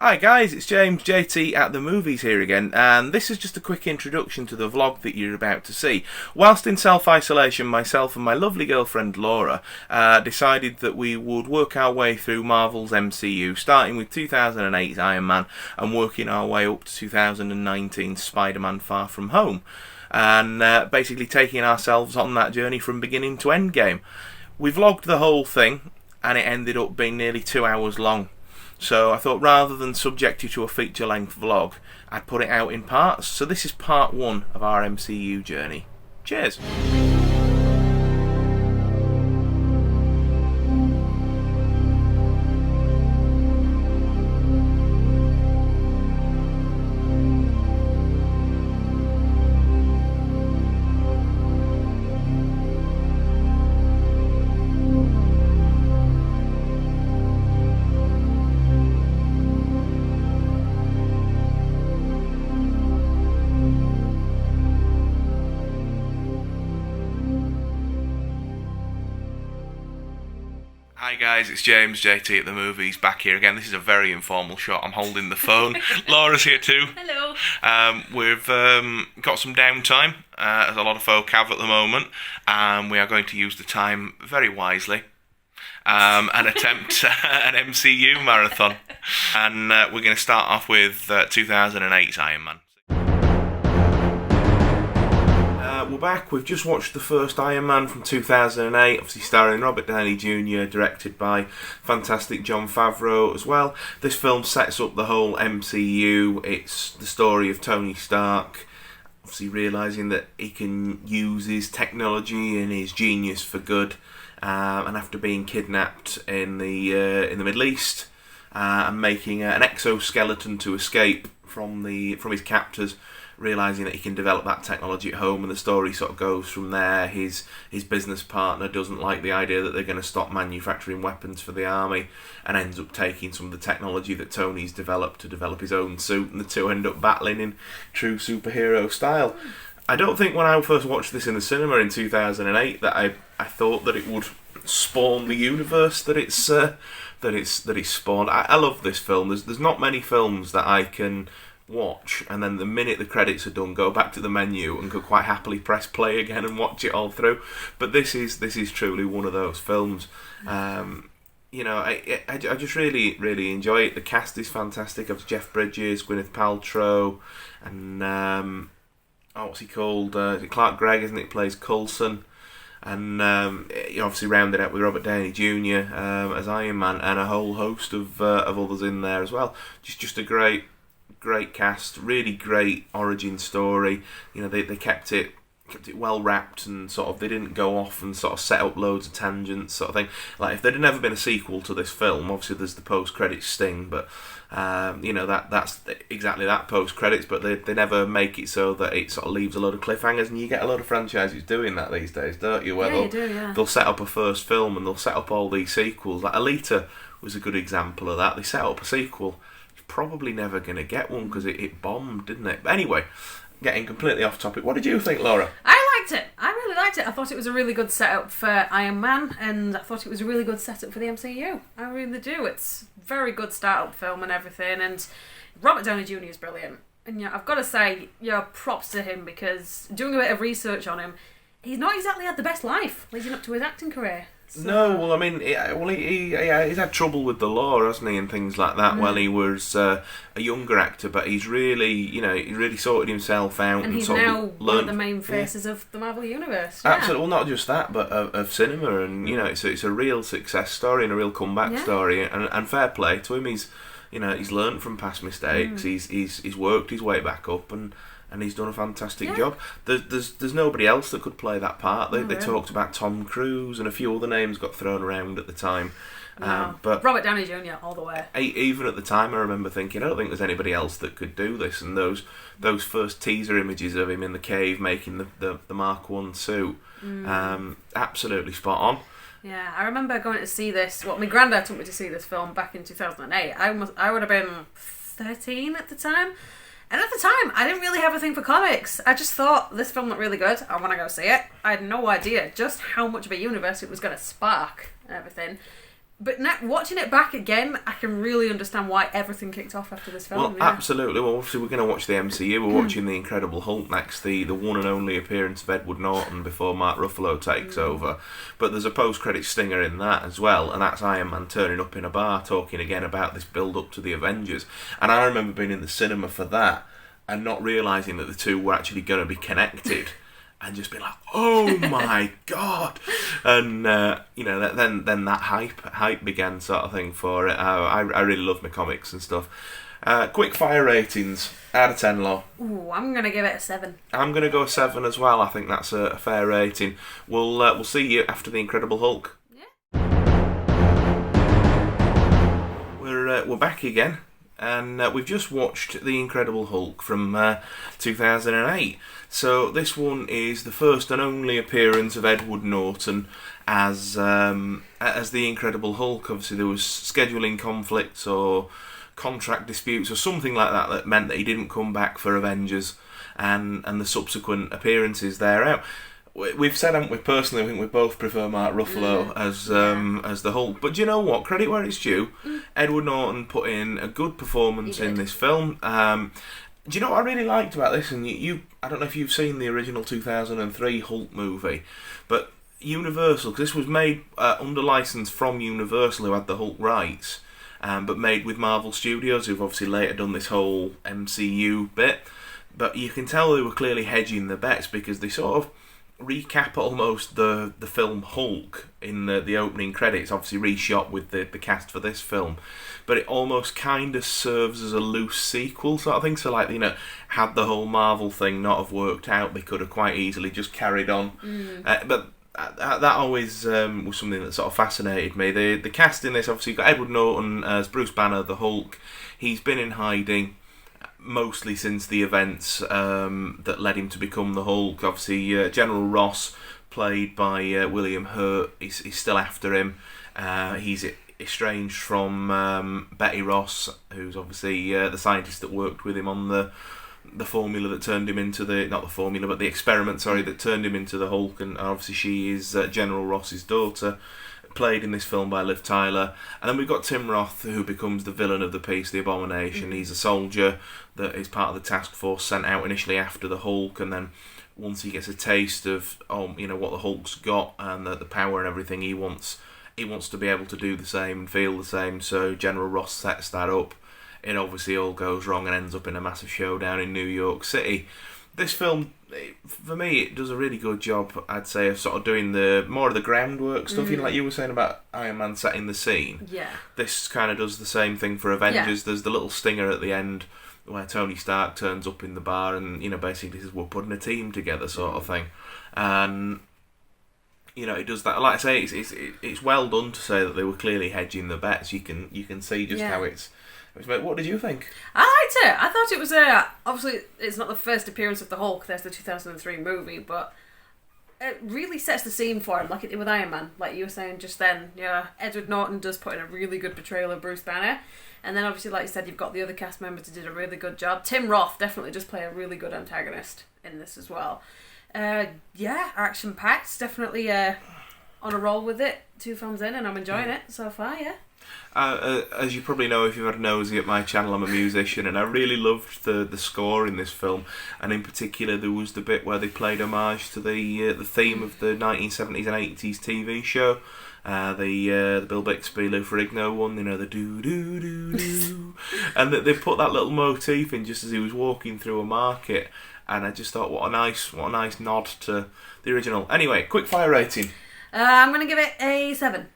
Hi guys, it's James JT at the movies here again, and this is just a quick introduction to the vlog that you're about to see. Whilst in self-isolation, myself and my lovely girlfriend Laura decided that we would work our way through Marvel's MCU, starting with 2008's Iron Man and working our way up to 2019's Spider-Man Far From Home, and basically taking ourselves on that journey from beginning to Endgame. We vlogged the whole thing, and it ended up being nearly 2 hours long. So I thought rather than subject you to a feature-length vlog, I'd put it out in parts. So this is part 1 of our MCU journey. Cheers! Hi guys, it's James JT at the movies, back here again. This is a very informal shot. I'm holding the phone. Laura's here too. Hello. We've got some downtime, as a lot of folk have at the moment, and we are going to use the time very wisely and attempt an MCU marathon. And we're going to start off with 2008's Iron Man. We're back. We've just watched the first Iron Man from 2008, obviously starring Robert Downey Jr., directed by fantastic Jon Favreau as well. This film sets up the whole MCU. It's the story of Tony Stark, obviously realising that he can use his technology and his genius for good, and after being kidnapped in the Middle East and making an exoskeleton to escape from his captors, realising that he can develop that technology at home, and the story sort of goes from there. His business partner doesn't like the idea that they're going to stop manufacturing weapons for the army, and ends up taking some of the technology that Tony's developed to develop his own suit, and the two end up battling in true superhero style. I don't think when I first watched this in the cinema in 2008 that I thought that it would spawn the universe that it's spawned. I love this film. There's not many films that I can watch and then the minute the credits are done go back to the menu and could quite happily press play again and watch it all through. But this is truly one of those films. You know, I just really enjoy it. The cast is fantastic. Of Jeff Bridges, Gwyneth Paltrow, and what's he called? Clark Gregg, isn't it? Plays Coulson. And you obviously rounded out with Robert Downey Jr. As Iron Man, and a whole host of others in there as well. Just a great cast, really great origin story. You know, they kept it well wrapped, and sort of they didn't go off and sort of set up loads of tangents sort of thing. Like if there'd never been a sequel to this film, obviously there's the post credits sting, but you know, that's exactly that post credits, but they never make it so that it sort of leaves a load of cliffhangers, and you get a lot of franchises doing that these days, don't you? Where you do, yeah. They'll set up a first film and they'll set up all these sequels. Like Alita was a good example of that. They set up a sequel, probably never going to get one because it bombed, didn't it? But anyway, getting completely off topic, what did you think, Laura? I liked it. I really liked it. I thought it was a really good setup for Iron Man, and I thought it was a really good setup for the MCU. I really do. It's a very good start-up film and everything, and Robert Downey Jr. is brilliant. And yeah, I've got to say, props to him, because doing a bit of research on him, he's not exactly had the best life leading up to his acting career. So. No, well, I mean, he's had trouble with the law, hasn't he, and things like that while he was a younger actor. But he's really, he really sorted himself out, and he's sort now of one of the main faces of the Marvel Universe. Yeah. Absolutely, well, not just that, but of cinema, and it's a real success story and a real comeback story. And fair play to him. He's learnt from past mistakes. He's worked his way back up, and he's done a fantastic job. There's nobody else that could play that part. They talked about Tom Cruise, and a few other names got thrown around at the time. No. But Robert Downey Jr. all the way. Even at the time, I remember thinking, I don't think there's anybody else that could do this. And those first teaser images of him in the cave making the Mark 1 suit, absolutely spot on. Yeah, I remember going to see this. Well, my granddad took me to see this film back in 2008. I would have been 13 at the time. And at the time, I didn't really have a thing for comics. I just thought, this film looked really good, I want to go see it. I had no idea just how much of a universe it was going to spark and everything. But now, watching it back again, I can really understand why everything kicked off after this film. Well, absolutely. Well, obviously, we're going to watch the MCU. We're watching The Incredible Hulk next, the one and only appearance of Edward Norton before Mark Ruffalo takes over. But there's a post-credit stinger in that as well, and that's Iron Man turning up in a bar talking again about this build-up to the Avengers. And I remember being in the cinema for that and not realising that the two were actually going to be connected. And just be like, oh my god! And then that hype began, sort of thing for it. I really love my comics and stuff. Quick fire ratings out of 10, Law. Ooh, I'm gonna give it a 7. I'm gonna go 7 as well. I think that's a fair rating. We'll see you after The Incredible Hulk. Yeah. We're back again. And we've just watched The Incredible Hulk from 2008. So this one is the first and only appearance of Edward Norton as The Incredible Hulk. Obviously there was scheduling conflicts or contract disputes or something like that meant that he didn't come back for Avengers and the subsequent appearances thereout. We've said, haven't we, personally, I think we both prefer Mark Ruffalo as the Hulk. But do you know what? Credit where it's due. Edward Norton put in a good performance in this film. Do you know what I really liked about this? And I don't know if you've seen the original 2003 Hulk movie, but Universal, because this was made under license from Universal, who had the Hulk rights, but made with Marvel Studios, who've obviously later done this whole MCU bit. But you can tell they were clearly hedging the bets because they sort of recap almost the film Hulk in the opening credits, obviously reshot with the cast for this film, but it almost kind of serves as a loose sequel sort of thing. So like, had the whole Marvel thing not have worked out, they could have quite easily just carried on. But that always was something that sort of fascinated me. The cast in this, obviously you've got Edward Norton as Bruce Banner, the Hulk. He's been in hiding mostly since the events that led him to become the Hulk. Obviously, General Ross, played by William Hurt, he's still after him. He's estranged from Betty Ross, who's obviously the scientist that worked with him on the formula that turned him into not the formula, but the experiment, that turned him into the Hulk. And obviously she is General Ross's daughter, played in this film by Liv Tyler. And then we've got Tim Roth, who becomes the villain of the piece, the Abomination. He's a soldier that is part of the task force sent out initially after the Hulk, and then once he gets a taste of what the Hulk's got and the power and everything, he wants to be able to do the same and feel the same. So General Ross sets that up. It obviously all goes wrong and ends up in a massive showdown in New York City. This film, for me, it does a really good job, I'd say, of sort of doing more of the groundwork stuff. Like you were saying about Iron Man setting the scene. Yeah. This kind of does the same thing for Avengers. There's the little stinger at the end where Tony Stark turns up in the bar and, basically says, we're putting a team together, sort of thing. And it does that. Like I say, it's well done to say that they were clearly hedging the bets. You can see just how it's. What did you think? I liked it. I thought it was obviously it's not the first appearance of the Hulk. There's the 2003 movie, but it really sets the scene for him, like it did with Iron Man. Like you were saying just then, Edward Norton does put in a really good portrayal of Bruce Banner, and then obviously, like you said, you've got the other cast members who did a really good job. Tim Roth definitely does play a really good antagonist in this as well. Action packed, definitely on a roll with it. 2 films in, and I'm enjoying it so far. Yeah. As you probably know if you've had a nosy at my channel, I'm a musician, and I really loved the score in this film, and in particular there was the bit where they played homage to the theme of the 1970s and 80s TV show, the Bill Bixby, Lou Ferrigno one, the do do do do, and they put that little motif in just as he was walking through a market, and I just thought what a nice nod to the original. Anyway, quick fire rating. I'm going to give it a 7.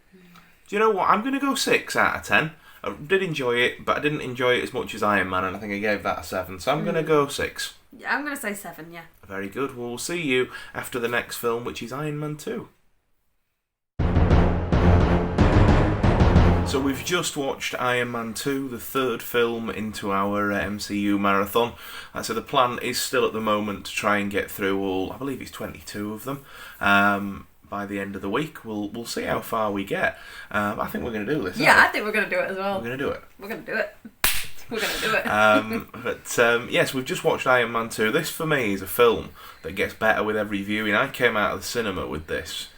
Do you know what? I'm going to go 6 out of 10. I did enjoy it, but I didn't enjoy it as much as Iron Man, and I think I gave that a 7. So I'm going to go 6. Yeah, I'm going to say 7, yeah. Very good. Well, we'll see you after the next film, which is Iron Man 2. So we've just watched Iron Man 2, the third film into our MCU marathon. So the plan is still at the moment to try and get through all, I believe it's 22 of them. By the end of the week, we'll see how far we get. I think we're going to do this. Yeah, I think we're going to do it as well. We're going to do it. We're going to do it. Yes, we've just watched Iron Man 2. This, for me, is a film that gets better with every viewing. I came out of the cinema with this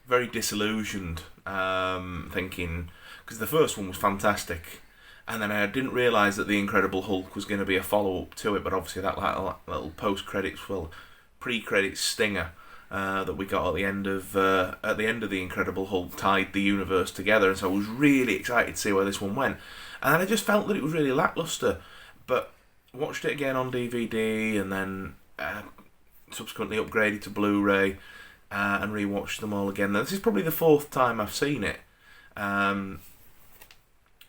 very disillusioned, thinking, because the first one was fantastic, and then I didn't realise that the Incredible Hulk was going to be a follow up to it. But obviously that little post credits, pre-credits stinger that we got at the end of the Incredible Hulk tied the universe together, and so I was really excited to see where this one went. And then I just felt that it was really lacklustre, but watched it again on DVD, and then subsequently upgraded to Blu-ray and rewatched them all again. Now, this is probably the fourth time I've seen it, and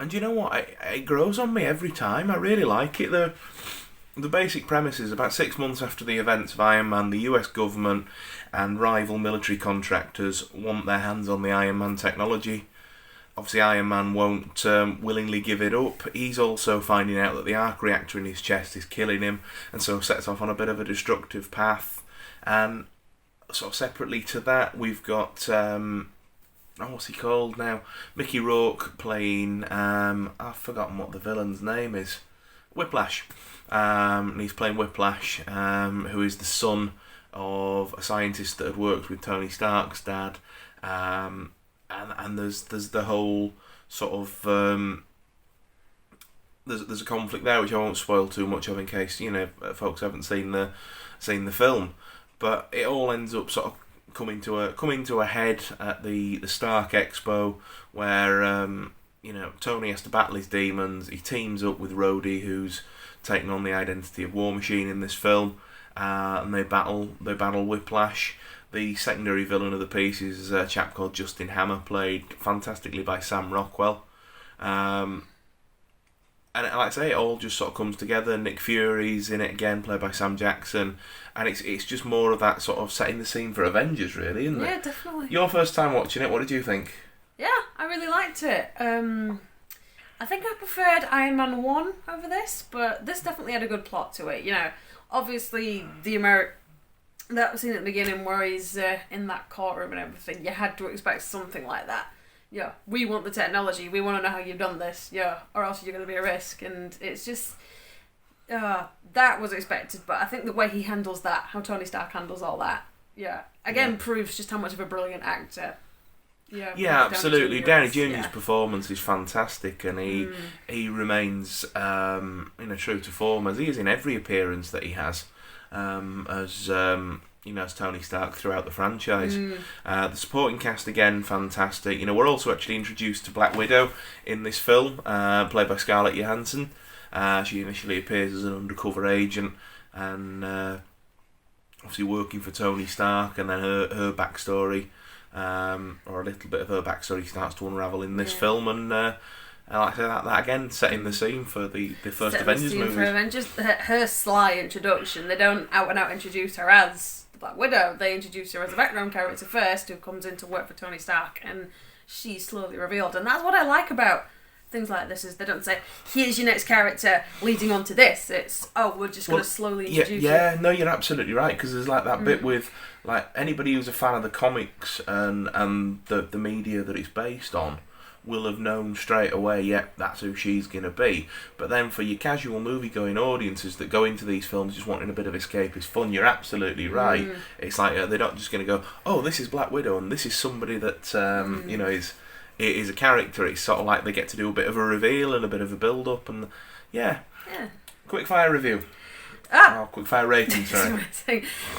you know what? It grows on me every time. I really like it. The basic premise is about 6 months after the events of Iron Man, the US government and rival military contractors want their hands on the Iron Man technology. Obviously, Iron Man won't willingly give it up. He's also finding out that the arc reactor in his chest is killing him, and so sets off on a bit of a destructive path. And sort of separately to that, we've got what's he called now? Mickey Rourke playing I've forgotten what the villain's name is. Whiplash. And he's playing Whiplash, who is the son of a scientist that had worked with Tony Stark's dad. And there's the whole sort of there's a conflict there which I won't spoil too much of in case folks haven't seen the film, but it all ends up sort of coming to a head at the Stark Expo, where Tony has to battle his demons. He teams up with Rhodey, who's taking on the identity of War Machine in this film, and they battle Whiplash. The secondary villain of the piece is a chap called Justin Hammer, played fantastically by Sam Rockwell. And like I say, it all just sort of comes together. Nick Fury's in it again, played by Sam Jackson. And it's just more of that sort of setting the scene for Avengers, really, isn't it? Yeah, definitely. Your first time watching it, what did you think? Yeah, I really liked it. I think I preferred Iron Man 1 over this, but this definitely had a good plot to it. Obviously, that scene at the beginning where he's in that courtroom and everything, you had to expect something like that. Yeah, we want the technology, we want to know how you've done this, yeah, or else you're going to be a risk. And it's just, that was expected, but I think the way he handles that, how Tony Stark handles all that, proves just how much of a brilliant actor. Yeah, absolutely. Downey Jr.'s performance is fantastic, and he remains true to form, as he is in every appearance that he has. As Tony Stark throughout the franchise. The supporting cast again, fantastic. We're also actually introduced to Black Widow in this film, played by Scarlett Johansson. She initially appears as an undercover agent, and obviously working for Tony Stark, and then her backstory, or a little bit of her backstory, starts to unravel in this film, and like I say, that again, setting the scene for the first Avengers movie. For Avengers, her sly introduction. They don't out and out introduce her as the Black Widow. They introduce her as a background character first, who comes in to work for Tony Stark, and she's slowly revealed. And that's what I like about things like this, is they don't say, here's your next character leading on to this. It's, we're just going to slowly introduce you. Yeah, no, you're absolutely right, because there's like that bit with like anybody who's a fan of the comics and the media that it's based on will have known straight away, yep, that's who she's going to be. But then for your casual movie-going audiences that go into these films just wanting a bit of escapist fun, you're absolutely right. It's like they're not just going to go, oh, this is Black Widow, and this is somebody that is a character. It's sort of like they get to do a bit of a reveal and a bit of a build-up, and quick fire review. Quick fire rating, sorry.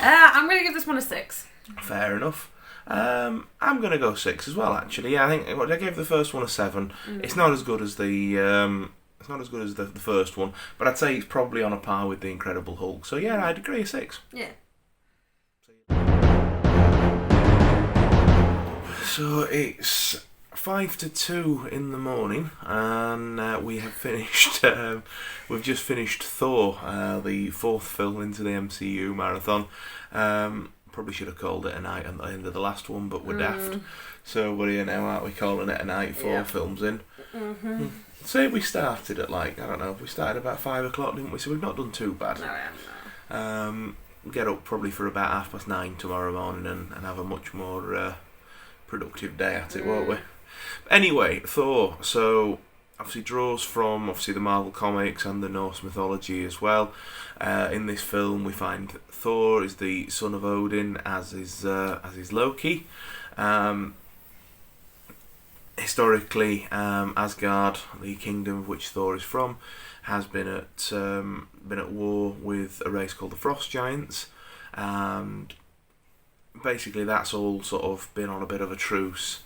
I'm going to give this one a 6. Fair enough. I'm going to go 6 as well, actually. Yeah, I think I gave the first one a 7. It's not as good as the first one, but I'd say it's probably on a par with the Incredible Hulk. So yeah, I'd agree, a 6. Yeah. So it's 1:55 in the morning, and we have finished. We've just finished Thor, the 4th film into the MCU marathon. Probably should have called it a night at the end of the last one, but we're daft. So we're here now, aren't we, calling it a night, 4 films in. Say we started at we started about 5 o'clock, didn't we? So we've not done too bad. No, we haven't. We'll get up probably for about 9:30 tomorrow morning and have a much more productive day at it, won't we? Anyway, Thor, so obviously draws from the Marvel comics and the Norse mythology as well. In this film, we find Thor is the son of Odin, as is Loki. historically, Asgard, the kingdom of which Thor is from, has been at war with a race called the Frost Giants, and basically that's all sort of been on a bit of a truce,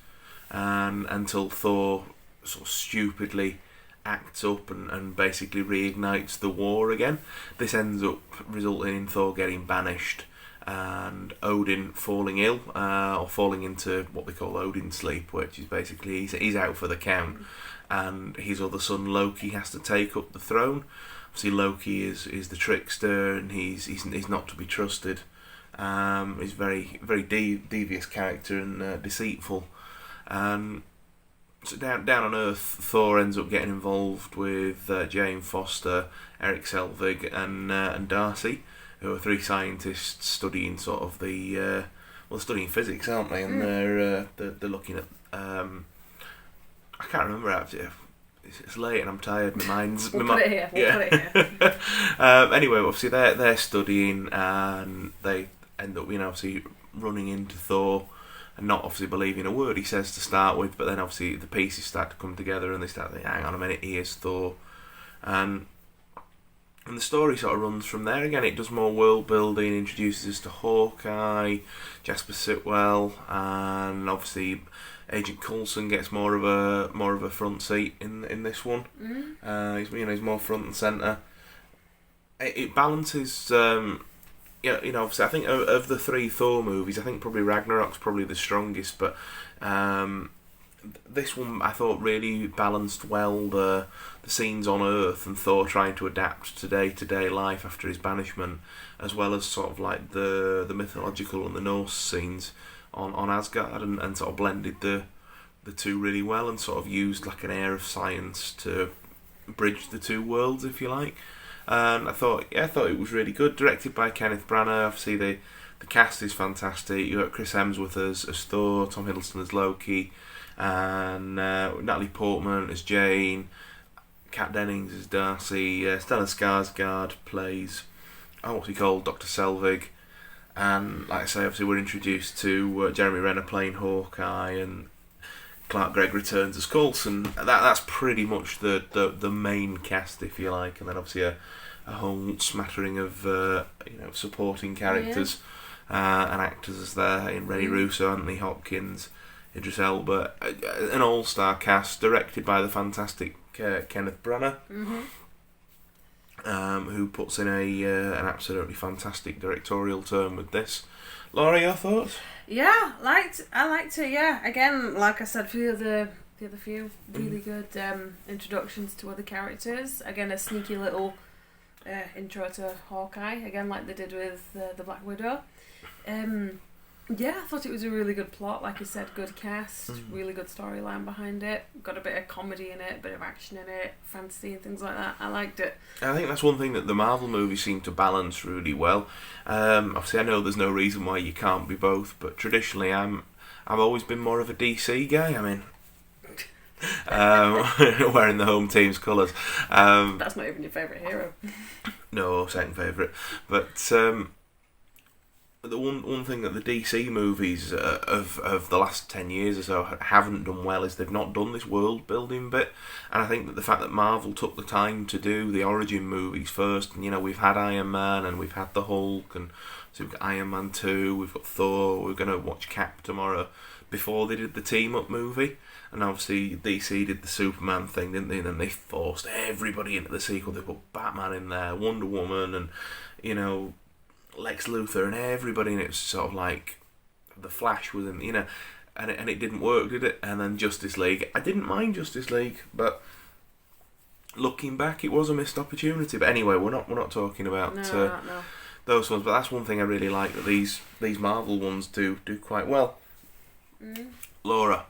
and until Thor sort of stupidly acts up and basically reignites the war again. This ends up resulting in Thor getting banished and Odin falling ill, or falling into what they call Odin sleep, which is basically he's out for the count, and his other son Loki has to take up the throne. Obviously Loki is the trickster, and he's not to be trusted. He's very devious character and deceitful. So down on Earth, Thor ends up getting involved with Jane Foster, Eric Selvig, and Darcy, who are three scientists studying sort of they're studying physics, aren't they? And they're looking at I can't remember actually. It's late and I'm tired. My mind's. We'll put it here. Anyway, obviously they're studying, and they end up obviously running into Thor. And not obviously believing a word he says to start with, but then obviously the pieces start to come together and they start thinking, hang on a minute, he is Thor. And the story sort of runs from there. Again, it does more world building, introduces us to Hawkeye, Jasper Sitwell, and obviously Agent Coulson gets more of a front seat in this one. He's more front and centre. It balances. Obviously, I think of the three Thor movies, I think probably Ragnarok's probably the strongest, but this one I thought really balanced well the scenes on Earth and Thor trying to adapt to day-to-day life after his banishment, as well as sort of like the mythological and the Norse scenes on Asgard, and sort of blended the two really well, and sort of used like an air of science to bridge the two worlds, if you like. And I thought it was really good. Directed by Kenneth Branagh. Obviously, the cast is fantastic. You got Chris Hemsworth as Thor, Tom Hiddleston as Loki, and Natalie Portman as Jane, Kat Dennings as Darcy, Stellan Skarsgård plays what's he called, Dr. Selvig, and like I say, obviously we're introduced to Jeremy Renner playing Hawkeye, and Clark Gregg returns as Coulson. That's pretty much the main cast, if you like, and then obviously a whole smattering of supporting characters and actors as there in Rene Russo, Anthony Hopkins, Idris Elba, an all-star cast directed by the fantastic Kenneth Branagh, who puts in an absolutely fantastic directorial turn with this. Laura, your thoughts? Yeah, I liked it. Yeah, again, like I said, for the other few, really good introductions to other characters. Again, a sneaky little intro to Hawkeye. Again, like they did with the Black Widow. Yeah, I thought it was a really good plot. Like you said, good cast, really good storyline behind it. Got a bit of comedy in it, a bit of action in it, fantasy and things like that. I liked it. I think that's one thing that the Marvel movies seem to balance really well. Obviously, I know there's no reason why you can't be both, but traditionally, I've always been more of a DC guy. I mean, wearing the home team's colours. That's not even your favourite hero. No, second favourite, but. The one thing that the DC movies of the last 10 years or so haven't done well is they've not done this world building bit, and I think that the fact that Marvel took the time to do the origin movies first, and we've had Iron Man and we've had the Hulk, and so we've got Iron Man 2, we've got Thor, we're going to watch Cap tomorrow, before they did the team up movie, and obviously DC did the Superman thing, didn't they? And then they forced everybody into the sequel. They put Batman in there, Wonder Woman, and Lex Luthor and everybody, and it was sort of like the Flash was in, and it didn't work, did it? And then Justice League, I didn't mind Justice League, but looking back, it was a missed opportunity. But anyway, we're not talking about those ones. But that's one thing I really like, that these Marvel ones do quite well. Laura,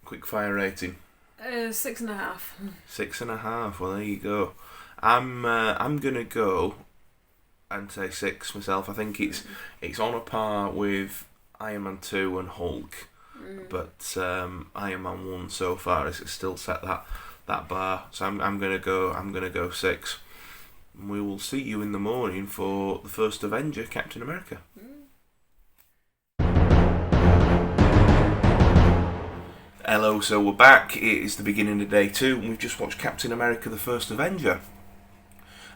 quick fire rating. 6.5. 6.5. Well, there you go. I'm gonna go and say 6 myself. I think it's on a par with Iron Man 2 and Hulk, but Iron Man 1 so far has still set that bar. So I'm gonna go 6. We will see you in the morning for the first Avenger, Captain America. Hello, so we're back. It is the beginning of day 2, and we've just watched Captain America: The First Avenger.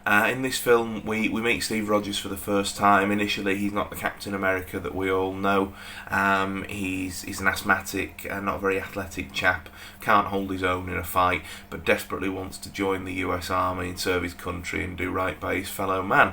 In this film, we meet Steve Rogers for the first time. Initially, he's not the Captain America that we all know. He's an asthmatic and not a very athletic chap, can't hold his own in a fight, but desperately wants to join the US Army and serve his country and do right by his fellow man.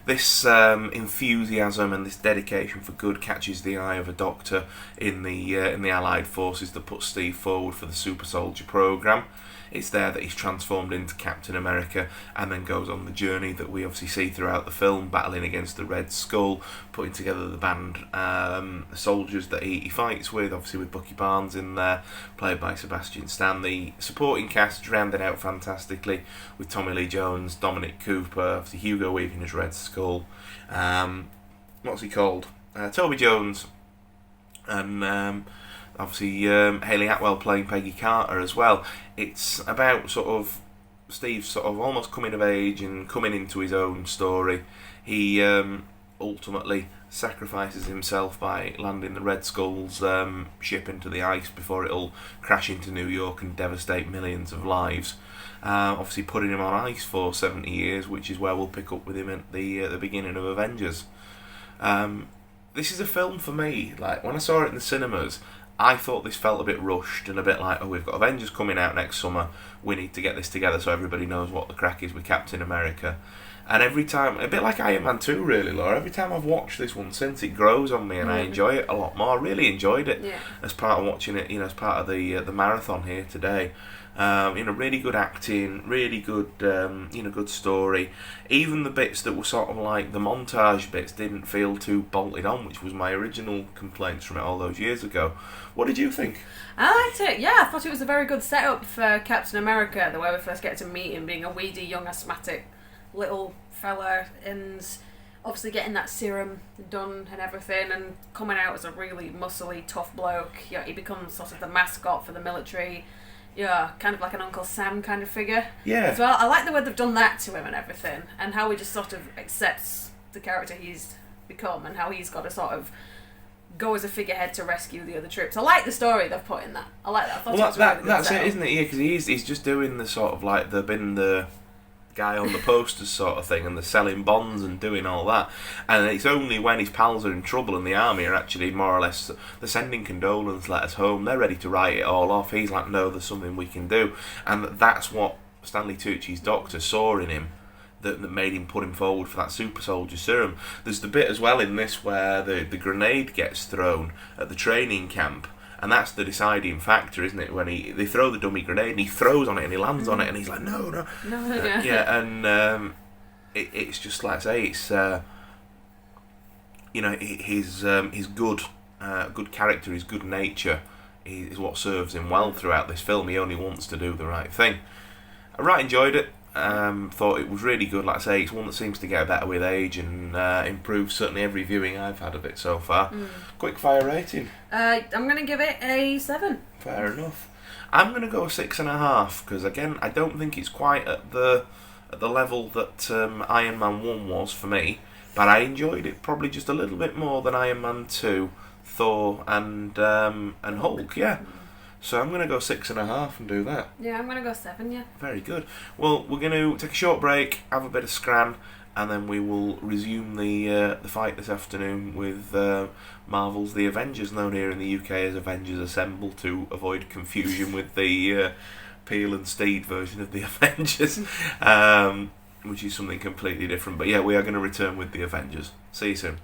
This enthusiasm and this dedication for good catches the eye of a doctor in the Allied forces that put Steve forward for the Super Soldier program. It's there that he's transformed into Captain America and then goes on the journey that we obviously see throughout the film, battling against the Red Skull, putting together the band, the soldiers that he fights with, obviously with Bucky Barnes in there, played by Sebastian Stan. The supporting cast rounded out fantastically with Tommy Lee Jones, Dominic Cooper, obviously Hugo Weaving as Red Skull, what's he called? Toby Jones, and obviously Hayley Atwell playing Peggy Carter as well. It's about sort of Steve sort of almost coming of age and coming into his own story. He ultimately sacrifices himself by landing the Red Skull's ship into the ice before it'll crash into New York and devastate millions of lives. Obviously putting him on ice for 70 years, which is where we'll pick up with him at the beginning of Avengers. This is a film for me, like when I saw it in the cinemas, I thought this felt a bit rushed and a bit like, oh, we've got Avengers coming out next summer, we need to get this together so everybody knows what the crack is with Captain America. And every time, a bit like Iron Man 2 really, Laura, every time I've watched this one since, it grows on me and I enjoy it a lot more. I really enjoyed it as part of watching it, as part of the marathon here today. Really good acting, really good, good story. Even the bits that were sort of like the montage bits didn't feel too bolted on, which was my original complaints from it all those years ago. What did you think? I liked it, yeah. I thought it was a very good setup for Captain America, the way we first get to meet him, being a weedy, young, asthmatic little fella, and obviously getting that serum done and everything, and coming out as a really muscly, tough bloke. Yeah, he becomes sort of the mascot for the military. Yeah, kind of like an Uncle Sam kind of figure. Yeah. As well, I like the way they've done that to him and everything, and how he just sort of accepts the character he's become, and how he's got to sort of go as a figurehead to rescue the other troops. I like the story they've put in that. I like that. I thought it was really good that's setup. it, isn't it? Yeah, because he's just doing the sort of like the guy on the posters sort of thing, and the selling bonds and doing all that, and it's only when his pals are in trouble and the army are actually more or less, they're sending condolence letters home, they're ready to write it all off, he's like, no, there's something we can do. And that's what Stanley Tucci's doctor saw in him that made him put him forward for that super soldier serum. There's the bit as well in this where the grenade gets thrown at the training camp, and that's the deciding factor, isn't it? When they throw the dummy grenade and he throws on it and he lands on it and he's like, no. Yeah, and it's just like I say, it's his good character, his good nature is what serves him well throughout this film. He only wants to do the right thing. I right enjoyed it. Thought it was really good. Like I say, it's one that seems to get better with age and improves certainly every viewing I've had of it so far. Quick fire rating. I'm going to give it a 7. Fair enough. I'm going to go 6.5 because again, I don't think it's quite at the level that Iron Man 1 was for me, but I enjoyed it probably just a little bit more than Iron Man 2, Thor, and Hulk. Yeah. So I'm going to go 6.5 and do that. Yeah, I'm going to go 7, yeah. Very good. Well, we're going to take a short break, have a bit of scran, and then we will resume the fight this afternoon with Marvel's The Avengers, known here in the UK as Avengers Assemble, to avoid confusion with the Peel and Steed version of The Avengers, which is something completely different. But yeah, we are going to return with The Avengers. See you soon.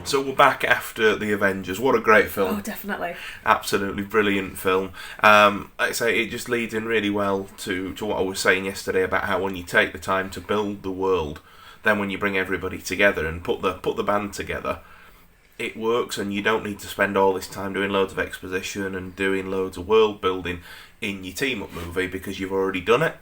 So we're back after The Avengers. What a great film. Oh, definitely. Absolutely brilliant film. Like I say, it just leads in really well to what I was saying yesterday about how when you take the time to build the world, then when you bring everybody together and put the band together, it works, and you don't need to spend all this time doing loads of exposition and doing loads of world building in your team-up movie because you've already done it.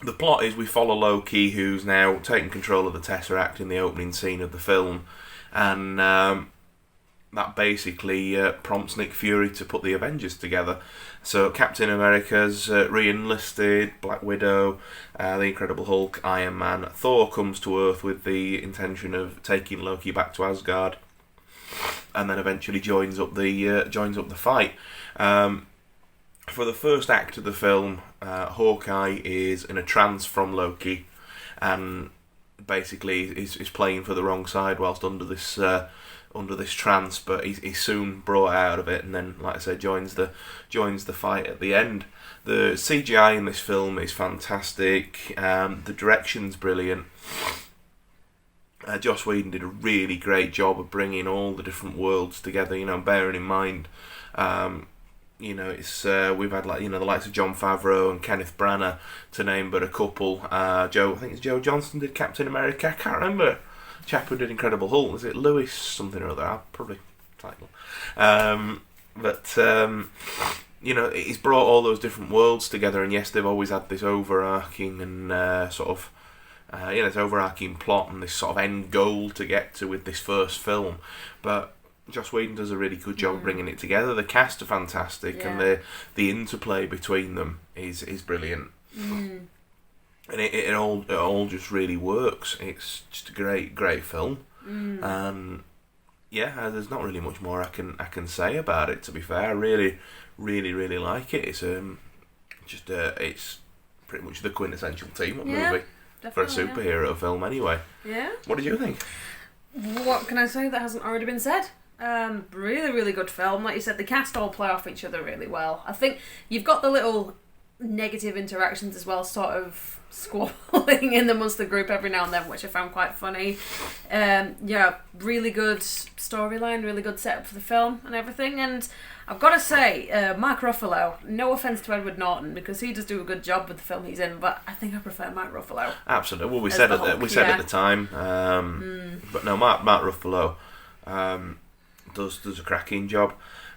The plot is we follow Loki, who's now taking control of the Tesseract in the opening scene of the film, and that basically prompts Nick Fury to put the Avengers together. So Captain America's re-enlisted, Black Widow, the Incredible Hulk, Iron Man. Thor comes to Earth with the intention of taking Loki back to Asgard. and then eventually joins up the fight. For the first act of the film, Hawkeye is in a trance from Loki, and basically is playing for the wrong side whilst under this trance, but he's soon brought out of it, and then, like I said, joins the fight at the end. The CGI in this film is fantastic. The direction's brilliant. Joss Whedon did a really great job of bringing all the different worlds together. Bearing in mind, it's we've had the likes of Jon Favreau and Kenneth Branagh, to name but a couple. I think it's Joe Johnston did Captain America. I can't remember. Chap who did Incredible Hulk, is it Lewis something or other? I'll probably title. He's brought all those different worlds together, and yes, they've always had this overarching and this overarching plot and this sort of end goal to get to with this first film. But Joss Whedon does a really good job of bringing it together. The cast are fantastic, and the interplay between them is brilliant. And it all just really works. It's just a great film. And there's not really much more I can say about it, to be fair. I really like it. It's it's pretty much the quintessential team-up movie for a superhero film anyway. Yeah. What did you think? What can I say that hasn't already been said? Really good film. Like you said, the cast all play off each other really well. I think you've got the little negative interactions as well, sort of squabbling in amongst the group every now and then, which I found quite funny. Really good storyline, really good setup for the film and everything. And I've got to say, Mark Ruffalo, no offence to Edward Norton, because he does do a good job with the film he's in, but I think I prefer Mark Ruffalo. Absolutely. Well, we said at the time, but no, Mark Ruffalo does a cracking job.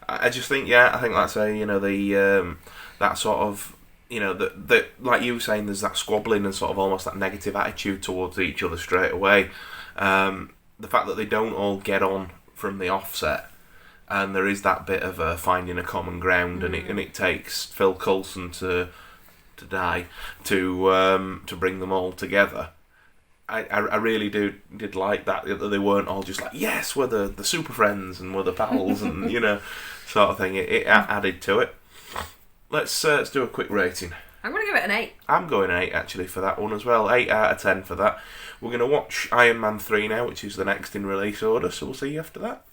I just think, I think like I say, that sort of, that like you were saying, there's that squabbling and sort of almost that negative attitude towards each other straight away. The fact that they don't all get on from the offset, and there is that bit of finding a common ground, and it takes Phil Coulson to die to bring them all together. I really did like that they weren't all just like, yes, we're the super friends and we're the pals and sort of thing. It added to it. Let's do a quick rating. I'm going to give it an 8. I'm going 8 actually for that one as well. 8 out of 10 for that. We're going to watch Iron Man 3 now, which is the next in release order, so we'll see you after that.